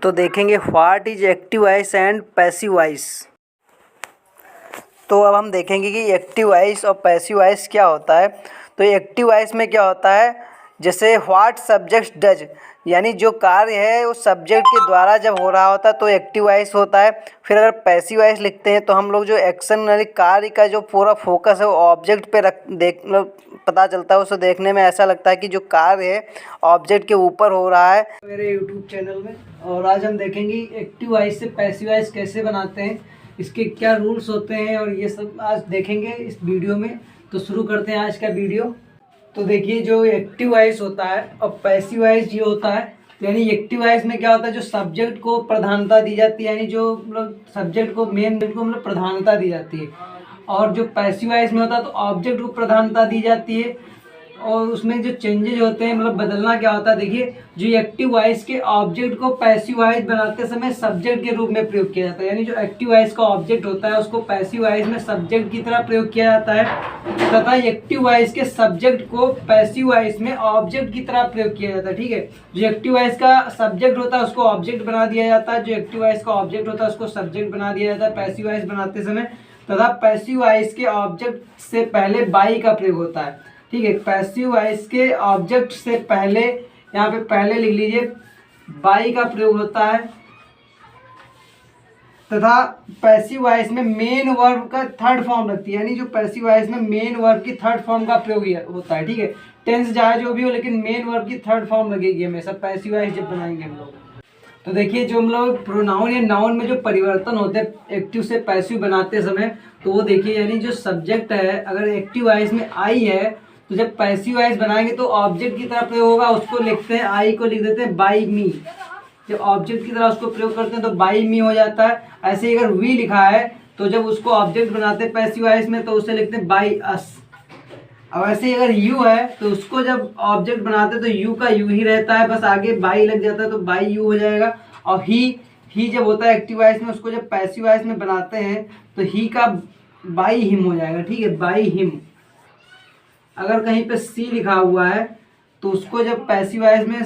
तो देखेंगे what is active voice and passive voice. तो अब हम देखेंगे कि एक्टिव वॉइस और पैसिव वॉइस क्या होता है। तो एक्टिव वॉइस में क्या होता है, जैसे व्हाट सब्जेक्ट डज, यानी जो कार्य है उस सब्जेक्ट के द्वारा जब हो रहा होता है तो एक्टिव वॉइस होता है। फिर अगर पैसिव वॉइस लिखते हैं तो हम लोग जो एक्शन यानी कार्य का जो पूरा फोकस है वो ऑब्जेक्ट पे पता चलता है। उसे देखने में ऐसा लगता है कि जो कार्य है ऑब्जेक्ट के ऊपर हो रहा है मेरे यूट्यूब चैनल में। और आज हम देखेंगे एक्टिव वॉइस से पैसिव वॉइस कैसे बनाते हैं, इसके क्या रूल्स होते हैं और ये सब आज देखेंगे इस वीडियो में। तो शुरू करते हैं आज का वीडियो। तो देखिए, जो एक्टिव वॉइस होता है और पैसिव वॉइस ये होता है, यानी एक्टिव वॉइस में क्या होता है, जो सब्जेक्ट को प्रधानता दी जाती है, यानी जो मतलब सब्जेक्ट को मेन को मतलब प्रधानता दी जाती है। और जो पैसिव वॉइस में होता है तो ऑब्जेक्ट को प्रधानता दी जाती है। और उसमें जो चेंजेज होते हैं मतलब बदलना क्या होता है, देखिए जो एक्टिव वॉइस के ऑब्जेक्ट को पैसिव वॉइस बनाते समय सब्जेक्ट के रूप में प्रयोग किया जाता है। यानी जो एक्टिव वॉइस का ऑब्जेक्ट होता है उसको पैसिव वॉइस में सब्जेक्ट की तरह प्रयोग किया जाता है, तथा एक्टिव वॉइस के सब्जेक्ट को पैसिव वॉइस में ऑब्जेक्ट की तरह प्रयोग किया जाता है। ठीक है, जो एक्टिव वॉइस का सब्जेक्ट होता है उसको ऑब्जेक्ट बना दिया जाता है, जो एक्टिव वॉइस का ऑब्जेक्ट होता है उसको सब्जेक्ट बना दिया जाता है पैसिव वॉइस बनाते समय। तथा पैसिव वॉइस के ऑब्जेक्ट से पहले बाई का प्रयोग होता है। ठीक है, पैसिव वॉइस के ऑब्जेक्ट से पहले, यहाँ पे पहले लिख लीजिए, बाई का प्रयोग होता है। तथा पैसिव वॉइस में मेन वर्ब का थर्ड फॉर्म लगती है, यानी जो पैसिव वॉइस में मेन वर्ब की थर्ड फॉर्म का प्रयोग होता है। ठीक है, टेंस चाहे जो भी हो लेकिन मेन वर्ब की थर्ड फॉर्म लगेगी हमेशा पैसिव वॉइस जब बनाएंगे हम लोग। तो देखिए, जो हम लोग प्रोनाउन या नाउन में जो परिवर्तन होते हैं एक्टिव से पैसिव बनाते समय, तो वो देखिए, यानी जो सब्जेक्ट है अगर एक्टिव वॉइस में आई है तो जब पैसिव वॉइस बनाएंगे तो ऑब्जेक्ट की तरह प्रयोग होगा, उसको लिखते हैं, आई को लिख देते हैं बाई मी। जब ऑब्जेक्ट की तरह उसको प्रयोग करते हैं तो बाई मी हो जाता है। ऐसे ही अगर वी लिखा है तो जब उसको ऑब्जेक्ट बनाते हैं पैसिव वॉइस में तो उसे लिखते हैं बाई अस। और ऐसे ही अगर यू है तो उसको जब ऑब्जेक्ट बनाते हैं तो यू का यू ही रहता है, बस आगे बाई लग जाता है तो बाई यू हो जाएगा। और ही जब होता है एक्टिव वॉइस में, उसको जब पैसिव वॉइस में बनाते हैं तो ही का बाई हिम हो जाएगा। ठीक है, बाई हिम। अगर कहीं पे सी लिखा हुआ है तो उसको जब पैसिव वॉइस में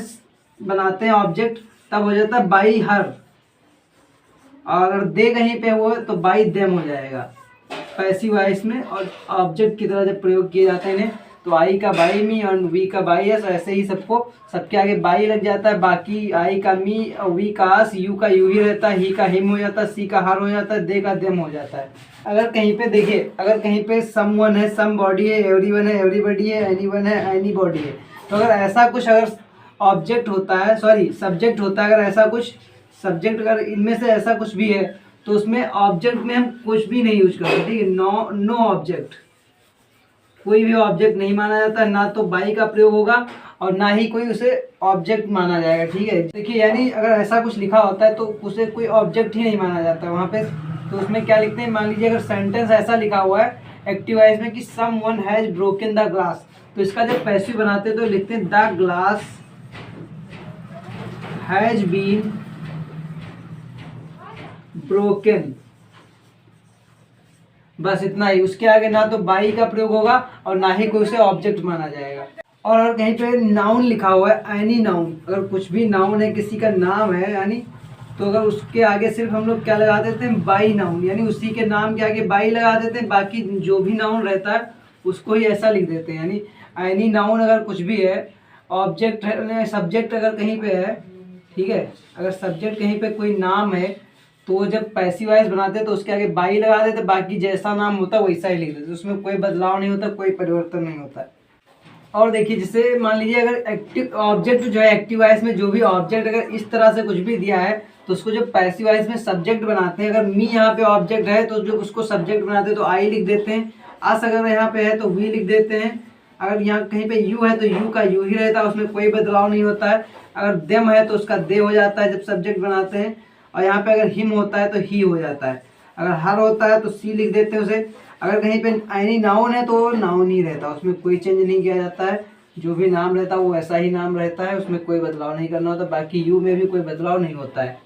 बनाते हैं ऑब्जेक्ट तब हो जाता है बाई हर। और अगर दे कहीं पे हो तो बाई देम हो जाएगा पैसिव वॉइस में। और ऑब्जेक्ट की तरह जब प्रयोग किए जाते हैं तो आई का बाई मी और वी का बाई एस, ऐसे ही सबके आगे बाई लग जाता है। बाकी आई का मी और वी का अस, यू का यू ही रहता है, ही का हिम हो जाता है, सी का हर हो जाता है, दे का देम हो जाता है। अगर कहीं पे देखिए, अगर कहीं पे समवन है, सम बॉडी है, एवरीवन है, एवरीबॉडी है, एनीवन है, एनी बॉडी है, तो अगर ऐसा कुछ अगर ऑब्जेक्ट होता है, सॉरी सब्जेक्ट होता है, अगर ऐसा कुछ सब्जेक्ट अगर इनमें से ऐसा कुछ भी है तो उसमें ऑब्जेक्ट में हम कुछ भी नहीं यूज करते। ठीक है, नो ऑब्जेक्ट, कोई भी ऑब्जेक्ट नहीं माना जाता है, ना तो बाई का प्रयोग होगा और ना ही कोई उसे ऑब्जेक्ट माना जाएगा। ठीक है, देखिए, यानी अगर ऐसा कुछ लिखा होता है तो उसे कोई ऑब्जेक्ट ही नहीं माना जाता है वहाँ पे। तो उसमें क्या लिखते हैं, मान लीजिए अगर सेंटेंस ऐसा लिखा हुआ है एक्टिव वॉइस में कि someone has broken the glass, तो इसका जब पैसिव बनाते हैं तो लिखते हैं the glass has been broken. बस इतना ही, उसके आगे ना तो बाई का प्रयोग होगा और ना ही कोई उसे ऑब्जेक्ट माना जाएगा। और अगर कहीं पे नाउन लिखा हुआ है, एनी नाउन, अगर कुछ भी नाउन है, किसी का नाम है यानी, तो अगर उसके आगे सिर्फ हम लोग क्या लगा देते हैं, बाई नाउन, यानी उसी के नाम के आगे बाई लगा देते हैं, बाकी जो भी नाउन रहता है उसको ही ऐसा लिख देते हैं। यानी एनी नाउन अगर कुछ भी है, ऑब्जेक्ट है, सब्जेक्ट अगर कहीं पे है, ठीक है, अगर सब्जेक्ट कहीं पे कोई नाम है तो जब पैसिव वॉइस बनाते हैं तो उसके आगे बाई लगा देते, बाकी जैसा नाम होता है वैसा ही लिख देते, उसमें कोई बदलाव नहीं होता, कोई परिवर्तन नहीं होता है। और देखिए, जैसे मान लीजिए अगर एक्टिव ऑब्जेक्ट जो है एक्टिव वॉइस में जो भी ऑब्जेक्ट अगर इस तरह से कुछ भी दिया है तो उसको जो पैसिव वॉइस में सब्जेक्ट बनाते हैं, अगर मी यहाँ पे ऑब्जेक्ट है तो जो उसको सब्जेक्ट बनाते हैं तो आई लिख देते हैं, अस अगर यहाँ पे है तो वी लिख देते हैं, अगर यहाँ कहीं पे यू है तो यू का यू ही रहता है, उसमें कोई बदलाव नहीं होता है, अगर देम है तो उसका दे हो जाता है जब सब्जेक्ट बनाते हैं, और यहाँ पे अगर हिम होता है तो ही हो जाता है, अगर हर होता है तो सी लिख देते हैं उसे, अगर कहीं पे एनी नाउन है तो नाउन ही रहता है, उसमें कोई चेंज नहीं किया जाता है, जो भी नाम रहता है वो ऐसा ही नाम रहता है, उसमें कोई बदलाव नहीं करना होता, बाकी यू में भी कोई बदलाव नहीं होता है।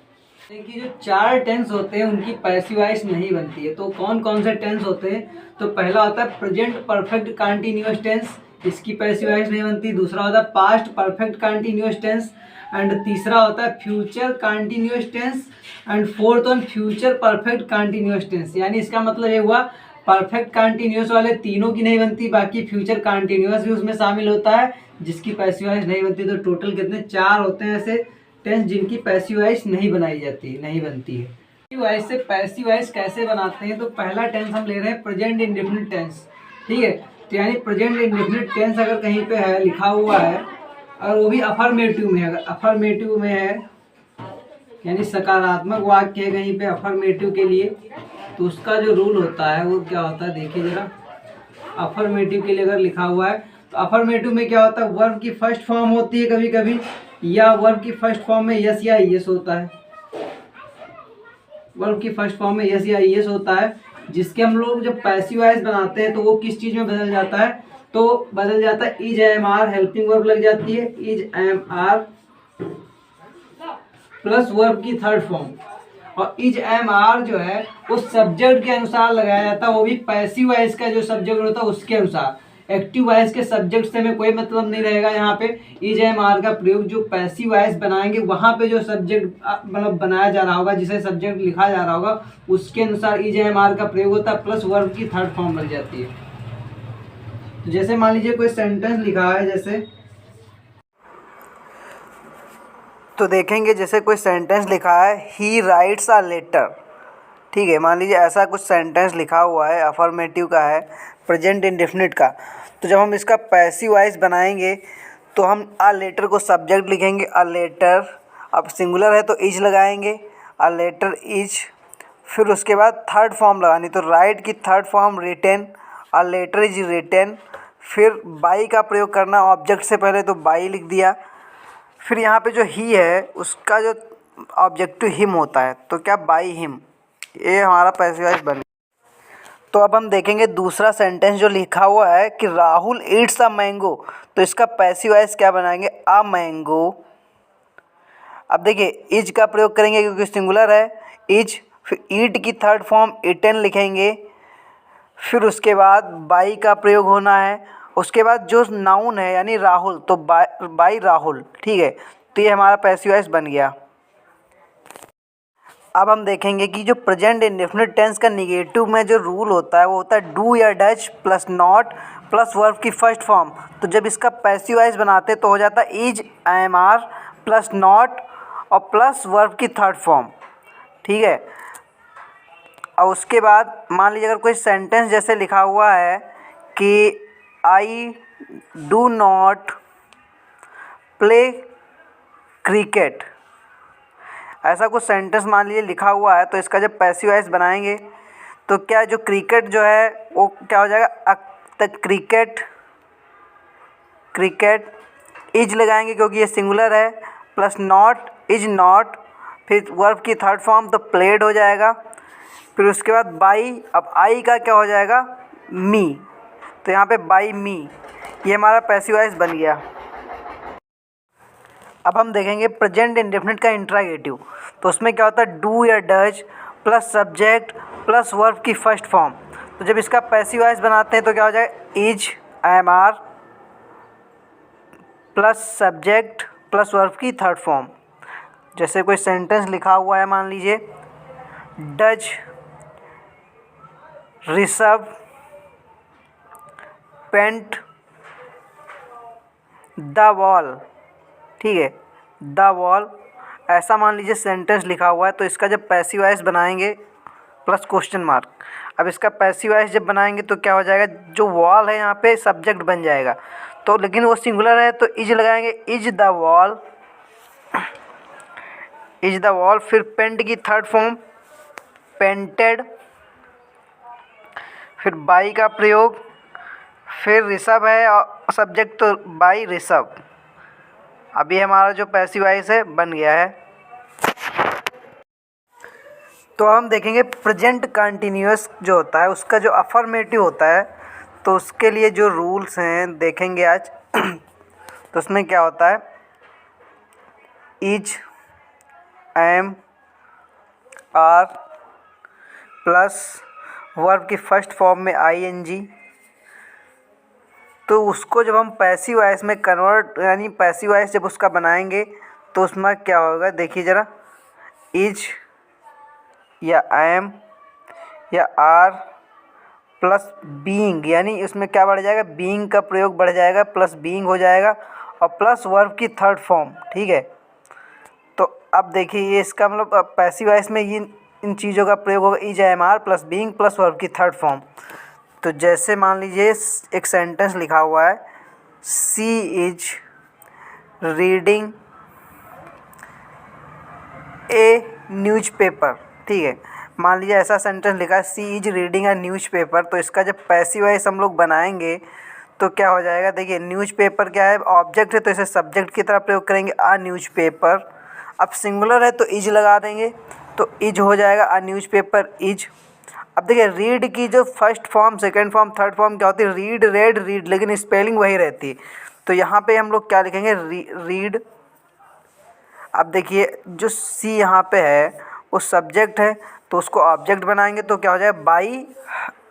देखिए, जो 4 टेंस होते हैं उनकी पैसिव वॉइस नहीं बनती है। तो कौन कौन से टेंस होते हैं, तो पहला होता है प्रेजेंट परफेक्ट कंटीन्यूअस टेंस, इसकी पैसिव वॉइस नहीं बनती। दूसरा होता है past perfect continuous tense, and तीसरा होता है future continuous tense, and fourth one future perfect continuous tense. यानी इसका मतलब ये हुआ परफेक्ट कंटिन्यूअस वाले तीनों की नहीं बनती, बाकी फ्यूचर कंटिन्यूअस भी उसमें शामिल होता है जिसकी पैसिव वॉइस नहीं बनती। तो टोटल कितने, 4 होते हैं ऐसे टेंस जिनकी पैसिव वॉइस नहीं बनाई जाती, नहीं बनती है। पैसिव वॉइस से पैसिव वॉइस कैसे बनाते हैं, तो पहला टेंस हम ले रहे हैं प्रेजेंट इंडेफिनिट टेंस, ठीक है। तो यानी प्रेजेंट इंडेफिनिट टेंस अगर कहीं पे है, लिखा हुआ है, और वो भी अफर्मेटिव में है, अगर अफर्मेटिव में है यानी सकारात्मक वाक्य है कहीं पे अफर्मेटिव के लिए, तो उसका जो रूल होता है वो क्या होता है, देखिए जरा। अफर्मेटिव के लिए अगर लिखा हुआ है तो अफर्मेटिव में क्या होता है, वर्ब की फर्स्ट फॉर्म होती है कभी कभी, या वर्ब की फर्स्ट फॉर्म में यस या यस होता है। वर्ब की फर्स्ट फॉर्म में यस या यस होता है, जिसके हम लोग जब पैसिव वॉइस बनाते हैं तो वो किस चीज़ में बदल जाता है, तो बदल जाता है is am are, helping verb लग जाती है, is am are plus verb की थर्ड फॉर्म। और इज एम आर जो है वो सब्जेक्ट के अनुसार लगाया जाता है, वो भी पैसिव वॉइस का जो सब्जेक्ट होता है उसके अनुसार। एक्टिव वॉइस के सब्जेक्ट से में कोई मतलब नहीं रहेगा यहाँ पे। इज एम आर का प्रयोग जो पैसिव वॉइस बनाएंगे वहाँ पे जो सब्जेक्ट मतलब बनाया जा रहा होगा, जिसे सब्जेक्ट लिखा जा रहा होगा, उसके अनुसार इज एम आर का प्रयोग होता है, प्लस वर्ब की थर्ड फॉर्म लग जाती है। तो जैसे मान लीजिए कोई सेंटेंस लिखा है, जैसे तो देखेंगे जैसे कोई सेंटेंस लिखा है, ही राइट्स अ लेटर, ठीक है। मान लीजिए ऐसा कुछ सेंटेंस लिखा हुआ है, अफर्मेटिव का है, प्रेजेंट इंडेफिनिट का। तो जब हम इसका पैसिव वॉइस बनाएंगे तो हम अ लेटर को सब्जेक्ट लिखेंगे, अ लेटर, अब सिंगुलर है तो इज लगाएंगे, अ लेटर इज, फिर उसके बाद थर्ड फॉर्म लगानी, तो राइट की third form written, a letter is written, फिर बाई का प्रयोग करना ऑब्जेक्ट से पहले, तो बाई लिख दिया। फिर यहाँ पे जो ही है उसका जो ऑब्जेक्टिव हिम होता है, तो क्या बाई हिम, ये हमारा पैसिव वॉइस बन गया। तो अब हम देखेंगे दूसरा सेंटेंस जो लिखा हुआ है कि राहुल ईट्स अ मैंगो, तो इसका पैसिव वॉइस क्या बनाएंगे, अ मैंगो। अब देखिए इज का प्रयोग करेंगे क्योंकि सिंगुलर है, इज, फिर ईट की थर्ड फॉर्म इटन लिखेंगे, फिर उसके बाद बाई का प्रयोग होना है, उसके बाद जो नाउन है यानी राहुल, तो बाई राहुल, ठीक है। तो ये हमारा पैसिव वॉइस बन गया। अब हम देखेंगे कि जो प्रेजेंट इंडेफिनिट टेंस का निगेटिव में जो रूल होता है वो होता है डू या Dutch plus not plus verb की फर्स्ट फॉर्म। तो जब इसका पैसिव वॉइस बनाते तो हो जाता है is am are plus not और प्लस वर्ब की थर्ड फॉर्म, ठीक है। और उसके बाद मान लीजिए अगर कोई सेंटेंस जैसे लिखा हुआ है कि I do not play cricket, ऐसा कुछ सेंटेंस मान लीजिए लिखा हुआ है, तो इसका जब पैसिव वॉइस बनाएंगे तो क्या जो क्रिकेट जो है वो क्या हो जाएगा, क्रिकेट, क्रिकेट इज लगाएंगे क्योंकि ये सिंगुलर है, प्लस नॉट इज नॉट, फिर वर्ब की थर्ड फॉर्म तो प्लेड हो जाएगा, फिर उसके बाद बाई, अब आई का क्या हो जाएगा, मी, तो यहाँ पे बाई मी, ये हमारा पैसिव वॉइस बन गया। अब हम देखेंगे प्रेजेंट इंडेफिनिट का इंट्रागेटिव, तो उसमें क्या होता है डू या does plus subject plus verb की फर्स्ट फॉर्म। तो जब इसका पैसिव वॉइस बनाते हैं तो क्या हो जाएगा, is am are plus subject plus verb की थर्ड फॉर्म। जैसे कोई सेंटेंस लिखा हुआ है, मान लीजिए does Rishabh paint the wall, ठीक है, द वॉल, ऐसा मान लीजिए सेंटेंस लिखा हुआ है। तो इसका जब पैसिव वॉइस बनाएंगे प्लस क्वेश्चन मार्क, अब इसका पैसिव वॉइस जब बनाएंगे तो क्या हो जाएगा, जो वॉल है यहाँ पे सब्जेक्ट बन जाएगा, तो लेकिन वो सिंगुलर है तो इज लगाएंगे, is the wall, is the wall, फिर पेंट की थर्ड फॉर्म पेंटेड, फिर बाई का प्रयोग, फिर ऋषभ है और सब्जेक्ट तो बाई ऋषभ। अभी हमारा जो पैसिव वॉइस है बन गया है। तो हम देखेंगे प्रेजेंट कंटिन्यूअस जो होता है उसका जो अफर्मेटिव होता है, तो उसके लिए जो रूल्स हैं देखेंगे आज। तो उसमें क्या होता है, is am are plus verb की फर्स्ट फॉर्म में आई एन जी, तो उसको जब हम पैसिव वॉइस में कन्वर्ट यानी पैसिव वॉइस जब उसका बनाएंगे तो उसमें क्या होगा देखिए ज़रा, इज या एम या आर प्लस बीइंग, यानी उसमें क्या बढ़ जाएगा, बीइंग का प्रयोग बढ़ जाएगा, प्लस बीइंग हो जाएगा और प्लस वर्ब की थर्ड फॉर्म। ठीक है, तो अब देखिए ये इसका मतलब पैसिव वॉइस में ये इन चीज़ों का प्रयोग होगा, is am are plus being plus verb की थर्ड फॉर्म। तो जैसे मान लीजिए एक सेंटेंस लिखा हुआ है, she is reading a newspaper. ठीक है, मान लीजिए ऐसा सेंटेंस लिखा है, she is reading a newspaper. तो इसका जब पैसिव वॉइस हम लोग बनाएंगे तो क्या हो जाएगा, देखिए न्यूज़पेपर क्या है, ऑब्जेक्ट है, तो इसे सब्जेक्ट की तरह प्रयोग करेंगे, अ न्यूज़पेपर। अब सिंगुलर है तो इज लगा देंगे, तो इज हो जाएगा, अ न्यूज़पेपर इज। अब देखिए रीड की जो first form, second form, third form क्या होती है, रीड, रेड, रीड, लेकिन स्पेलिंग वही रहती है। तो यहाँ पे हम लोग क्या लिखेंगे, रीड। अब देखिए जो सी यहाँ पे है वो सब्जेक्ट है, तो उसको ऑब्जेक्ट बनाएंगे तो क्या हो जाएगा, बाई,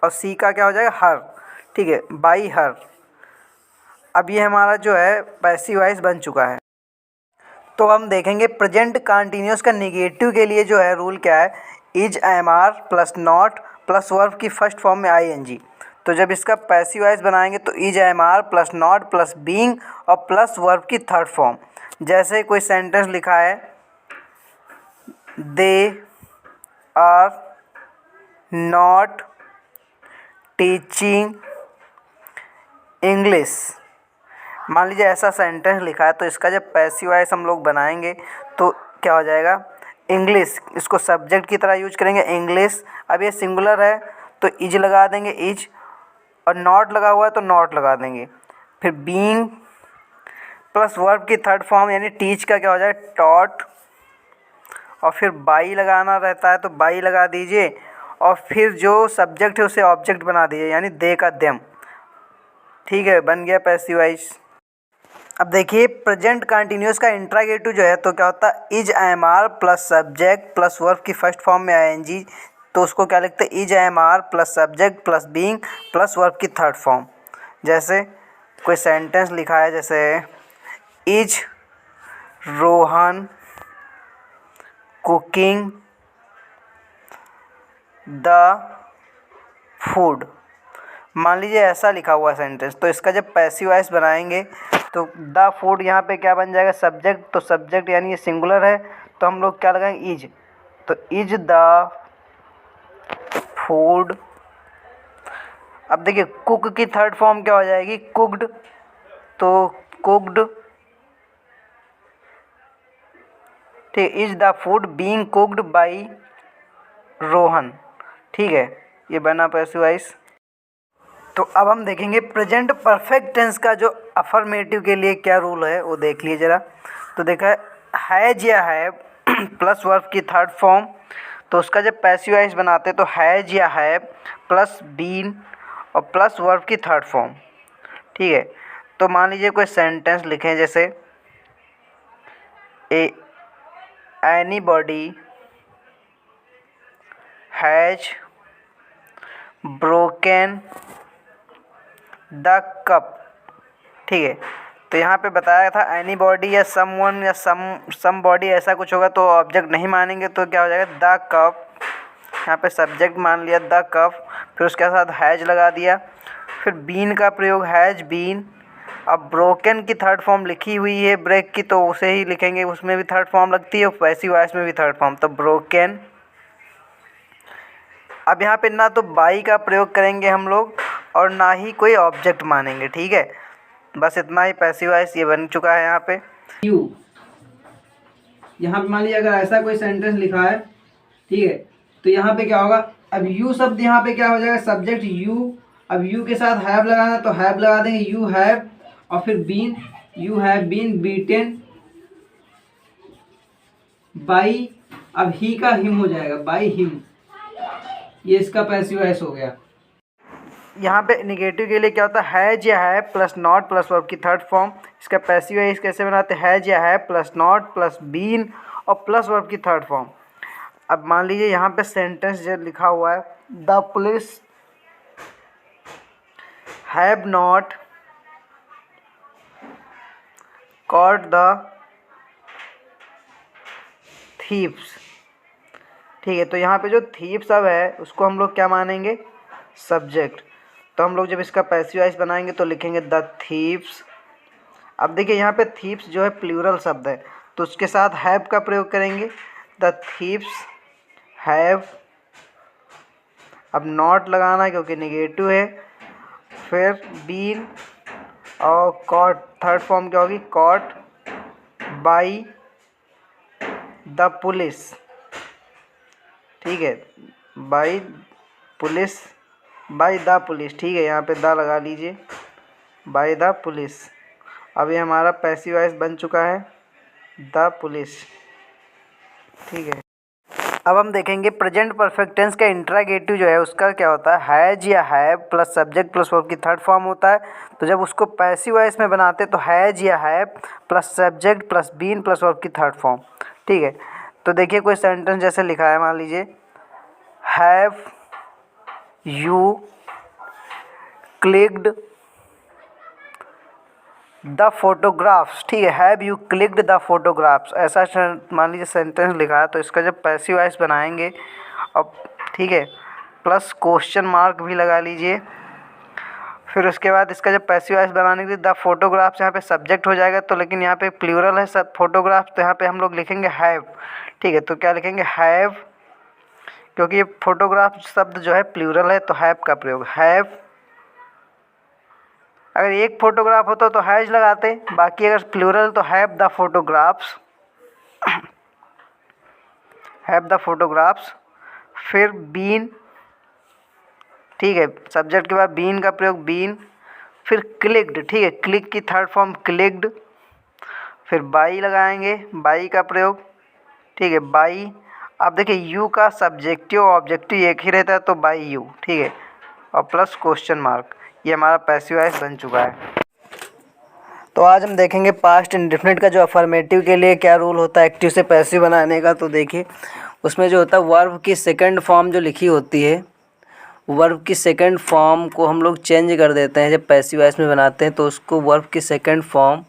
और सी का क्या हो जाएगा, हर। ठीक है, बाई हर। अब ये हमारा जो है पैसिव वॉइस बन चुका है। तो हम देखेंगे प्रेजेंट कंटिन्यूअस का नेगेटिव के लिए जो है रूल क्या है, is, am are plus not plus verb की फर्स्ट फॉर्म में आई एन जी। तो जब इसका पैसिव वॉइस बनाएंगे तो is, am are plus not plus being और प्लस वर्ब की थर्ड फॉर्म। जैसे कोई सेंटेंस लिखा है, they are not teaching English. मान लीजिए ऐसा सेंटेंस लिखा है, तो इसका जब पैसिव वॉइस हम लोग बनाएंगे तो क्या हो जाएगा, इंग्लिश, इसको सब्जेक्ट की तरह यूज करेंगे, इंग्लिश। अब ये सिंगुलर है तो इज लगा देंगे, इज, और नॉट लगा हुआ है तो नॉट लगा देंगे। फिर बीइंग प्लस वर्ब की थर्ड फॉर्म यानी टीच का क्या हो जाएगा, टॉट, और फिर बाई लगाना रहता है तो बाई लगा दीजिए, और फिर जो सब्जेक्ट है उसे ऑब्जेक्ट बना दीजिए, यानी दे का देम। ठीक है, बन गया पैसिव वॉइस। अब देखिए प्रेजेंट कंटिन्यूअस का इंट्रागेटिव जो है तो क्या होता है, is, am are plus subject plus verb की फर्स्ट फॉर्म में आई एन जी। तो उसको क्या लिखते हैं, is, am are plus subject plus being plus verb की थर्ड फॉर्म। जैसे कोई सेंटेंस लिखा है, जैसे is Rohan cooking the food. मान लीजिए ऐसा लिखा हुआ सेंटेंस, तो इसका जब पैसिव वॉइस बनाएंगे तो द फूड यहाँ पे क्या बन जाएगा, सब्जेक्ट। तो सब्जेक्ट यानी ये सिंगुलर है तो हम लोग क्या लगाएंगे, इज। तो इज द फूड। अब देखिए कुक की थर्ड फॉर्म क्या हो जाएगी, कुक्ड। तो कुक्ड, ठीक, is the food being cooked by Rohan. ठीक है, ये बना पैसिव वॉइस। तो अब हम देखेंगे प्रेजेंट परफेक्ट टेंस का जो अफर्मेटिव के लिए क्या रूल है वो देख लीजिए ज़रा। तो देखा हैज या हैव प्लस वर्ब की थर्ड फॉर्म, तो उसका जब पैसिव वॉइस बनाते तो हैज या हैव प्लस बीन और प्लस वर्ब की थर्ड फॉर्म। ठीक है, तो मान लीजिए कोई सेंटेंस लिखें, जैसे anybody has broken the cup. ठीक है, तो यहाँ पे बताया था एनीबॉडी या समवन या समबॉडी ऐसा कुछ होगा तो ऑब्जेक्ट नहीं मानेंगे, तो क्या हो जाएगा, द कप। यहाँ पे सब्जेक्ट मान लिया द कप, फिर उसके साथ हैज लगा दिया, फिर बीन का प्रयोग हैज बीन। अब ब्रोकन की थर्ड फॉर्म लिखी हुई है ब्रेक की, तो उसे ही लिखेंगे, उसमें भी थर्ड फॉर्म लगती है, पैसिव वॉइस में भी थर्ड फॉर्म, तो ब्रोकन। अब यहाँ पे ना तो बाई का प्रयोग करेंगे हम लोग और ना ही कोई ऑब्जेक्ट मानेंगे। ठीक है, बस इतना ही पैसिव वॉइस ये बन चुका है यहाँ पे। यू, यहाँ पे मान लीजिए अगर ऐसा कोई सेंटेंस लिखा है, ठीक है, तो यहाँ पे क्या होगा, अब यू शब्द यहाँ पे क्या हो जाएगा, सब्जेक्ट यू। अब यू के साथ हैव लगाना तो हैव लगा देंगे, यू हैव, और फिर been, you have been beaten by. अब ही का हिम हो जाएगा, बाई हिम। ये इसका पैसिव वॉइस हो गया। यहाँ पे निगेटिव के लिए क्या होता है, हैज या है प्लस नॉट प्लस वर्ब की थर्ड फॉर्म। इसका पैसिव वॉइस कैसे बनाते हैं, हैज या है प्लस नॉट प्लस बीन और प्लस वर्ब की थर्ड फॉर्म। अब मान लीजिए यहाँ पे सेंटेंस जो लिखा हुआ है, the police have not caught the thieves. ठीक है, तो यहाँ पे जो थीव्स अब है उसको हम लोग क्या मानेंगे, सब्जेक्ट। तो हम लोग जब इसका पैसिव वॉइस बनाएंगे तो लिखेंगे द थीव्स। अब देखिए यहाँ पे थीव्स जो है प्लूरल शब्द है, तो उसके साथ हैव का प्रयोग करेंगे, द थीव्स हैव। अब नॉट लगाना है क्योंकि निगेटिव है। फिर बीन और कॉट, थर्ड फॉर्म क्या होगी, कॉट बाई द पुलिस। ठीक है, by police, by the police. ठीक है, यहाँ पे द लगा लीजिए, बाई द पुलिस। अब ये हमारा पैसिव वॉइस बन चुका है, द पुलिस। ठीक है, अब हम देखेंगे प्रेजेंट परफेक्ट टेंस का इंट्रागेटिव जो है उसका क्या होता है, हैज या have plus subject plus verb की थर्ड फॉर्म होता है। तो जब उसको पैसिव वॉइस में बनाते हैं तो हैज या have plus subject plus been plus verb की थर्ड फॉर्म। ठीक है, तो देखिए कोई सेंटेंस जैसे लिखा है, मान लीजिए have you clicked the photographs. ठीक है, have you clicked the photographs, ऐसा मान लीजिए सेंटेंस लिखा है। तो इसका जब पैसिव वॉइस बनाएंगे, अब ठीक है, प्लस क्वेश्चन मार्क भी लगा लीजिए। फिर उसके बाद इसका जब पैसिव वॉइस बनाने के लिए द फोटोग्राफ्स यहाँ पे सब्जेक्ट हो जाएगा, तो लेकिन यहाँ पे प्लूरल है सब फोटोग्राफ्स, तो यहाँ पे हम लोग लिखेंगे हैव। ठीक है, तो क्या लिखेंगे, हैव, क्योंकि ये फोटोग्राफ शब्द जो है प्लूरल है तो हैव का प्रयोग, हैव। अगर एक फोटोग्राफ होता तो हैज लगाते, बाकी अगर प्लूरल तो have the photographs, have the photographs. फिर बीन, ठीक है, सब्जेक्ट के बाद बीन का प्रयोग, बीन। फिर क्लिक्ड, ठीक है, क्लिक की थर्ड फॉर्म क्लिक्ड। फिर बाई लगाएंगे, बाई का प्रयोग, ठीक है, बाई। अब देखिए यू का सब्जेक्टिव ऑब्जेक्टिव एक ही रहता है तो बाई यू। ठीक है, और प्लस क्वेश्चन मार्क, ये हमारा पैसिव वॉइस बन चुका है। तो आज हम देखेंगे पास्ट इंडेफिनिट का जो अफर्मेटिव के लिए क्या रूल होता है एक्टिव से पैसिव बनाने का। तो देखिए उसमें जो होता है वर्ब की सेकंड फॉर्म जो लिखी होती है, वर्ब की सेकंड फॉर्म को हम लोग चेंज कर देते हैं। जब पैसिव वॉइस में बनाते हैं तो उसको वर्ब की सेकंड फॉर्म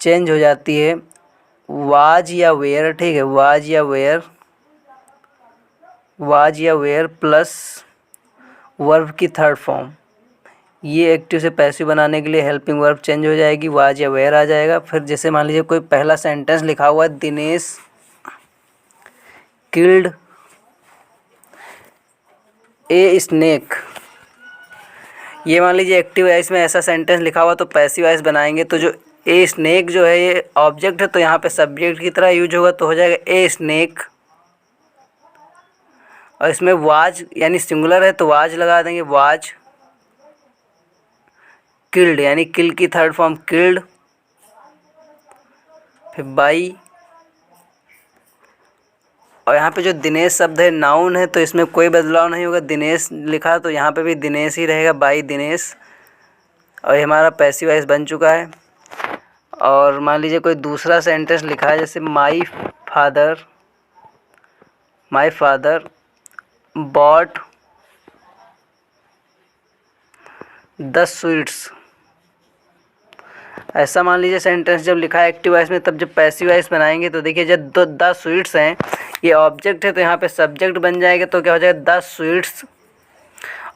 चेंज हो जाती है, वाज या वेयर। ठीक है, वाज या वेयर, वाज या वेयर प्लस वर्ब की थर्ड फॉर्म, ये एक्टिव से पैसिव बनाने के लिए हेल्पिंग वर्ब चेंज हो जाएगी, वाज या वेयर आ जाएगा। फिर जैसे मान लीजिए कोई पहला सेंटेंस लिखा हुआ है, दिनेश किल्ड ए स्नेक, ये मान लीजिए एक्टिव वॉइस में ऐसा सेंटेंस लिखा हुआ तो पैसिव वॉइस बनाएंगे। तो जो ए स्नेक जो है ये ऑब्जेक्ट है तो यहाँ पे सब्जेक्ट की तरह यूज होगा, तो हो जाएगा ए स्नेक। और इसमें वाज यानी सिंगुलर है तो वाज लगा देंगे, वाज किल्ड यानी किल की थर्ड फॉर्म किल्ड। फिर बाई, और यहाँ पे जो दिनेश शब्द है नाउन है तो इसमें कोई बदलाव नहीं होगा, दिनेश लिखा तो यहाँ पे भी दिनेश ही रहेगा, बाई दिनेश। और ये हमारा पैसिव वॉइस बन चुका है। और मान लीजिए कोई दूसरा सेंटेंस लिखा है, जैसे my father bought the sweets, ऐसा मान लीजिए सेंटेंस जब लिखा है एक्टिव वॉइस में, तब जब पैसिव वॉइस बनाएंगे तो देखिए जब द स्वीट्स हैं ये ऑब्जेक्ट है तो यहाँ पे सब्जेक्ट बन जाएगा, तो क्या हो जाएगा द स्वीट्स।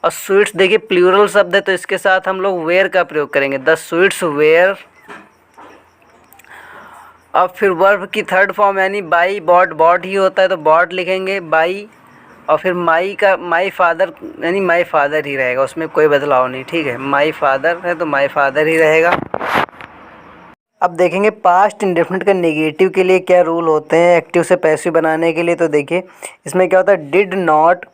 और स्वीट्स देखिए प्लूरल शब्द है तो इसके साथ हम लोग वेयर का प्रयोग करेंगे, द स्वीट्स वेयर। अब फिर वर्ब की थर्ड फॉर्म यानी बाई बॉट, बॉट ही होता है तो बॉट लिखेंगे बाई। और फिर माई का माई फादर यानी माई फादर ही रहेगा, उसमें कोई बदलाव नहीं। ठीक है, माई फादर है तो माई फादर ही रहेगा। अब देखेंगे पास्ट इंडेफिनिट का नेगेटिव के लिए क्या रूल होते हैं एक्टिव से पैसिव बनाने के लिए। तो देखिए इसमें क्या होता है, डिड नॉट